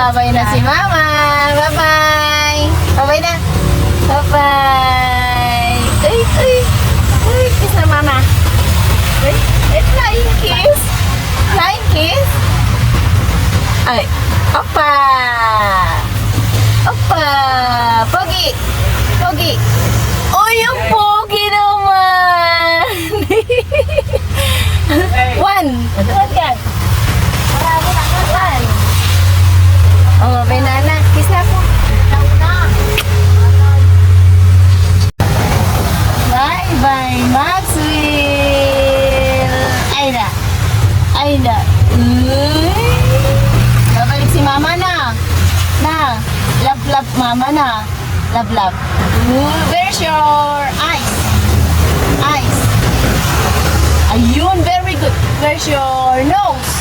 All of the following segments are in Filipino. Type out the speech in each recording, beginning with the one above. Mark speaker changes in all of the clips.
Speaker 1: Babay na si Mama. Bye-bye. Babay na. Bye-bye. Uy, uy. Uy, kiss na Mama. Uy, flying kiss. Flying kiss. Ay, opa. Opa. Pogi. Pogi. Oh, yung pogi naman. One. One yan. One. Oh, banana. Kiss na po. Bye-bye, Maxwell. Ayda. Ayda. Babalik si Mama na. Na. Love Mama na. Love. Where's your eyes? Eyes. Ayun, very good. Where's your nose?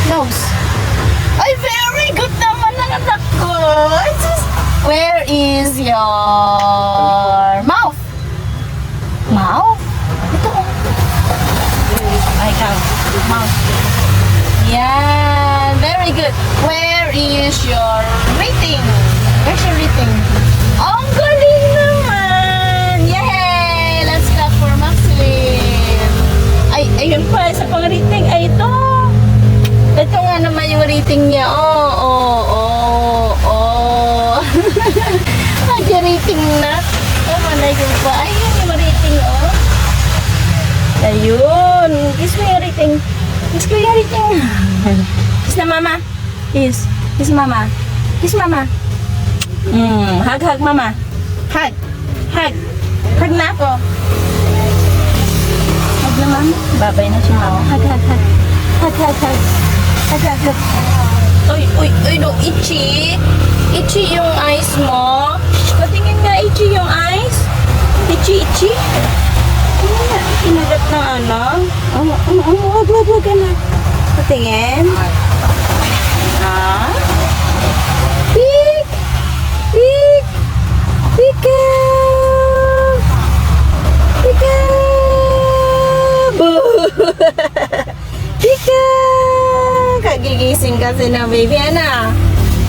Speaker 1: Nose. Ay, very good naman ang anak ko. Where is your mouth? Mouth? Ito. Ay, ikaw. Mouth. Yan. Very good. Where is your rating? Where's your rating? Oh, ang galing naman. Yay! Let's clap for Maxwell. Ay, ayun pa. Isa pang rating. Ay, ito. Ito nga naman yung rating niya. Oh. Ay, rating na. Oh, manay ko pa. Ayun yung rating, oh. Ayun. Kiss mo yung rating. Kiss ko yung rating. Kiss na Mama. Kiss. Kiss Mama. Kiss Mama. Hug Mama. Hug. Hug na ako. Hug na Mama. Babay na si Mama. Hug. Hug. Uy, no, itchy. Itchy yung eyes mo. Patingin nga, itchy yung eyes. Itchy. Kinagat ng ano. Wag ka na. Patingin. Pika! Kagigising kasi na baby, ana.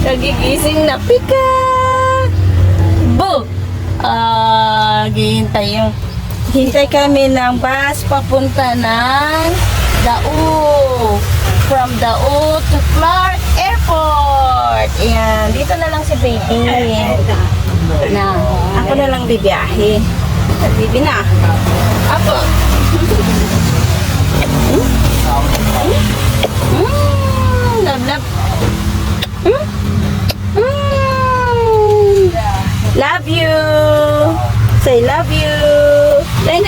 Speaker 1: Kagigising na pika! Boo! Hintay kami ng bus papunta ng Dao. From Dao to Clark Airport. Ayan, dito na lang si baby. Na, ako na lang bibiyahe. Baby na. Ako. Love. Love you. Say love you. Nay.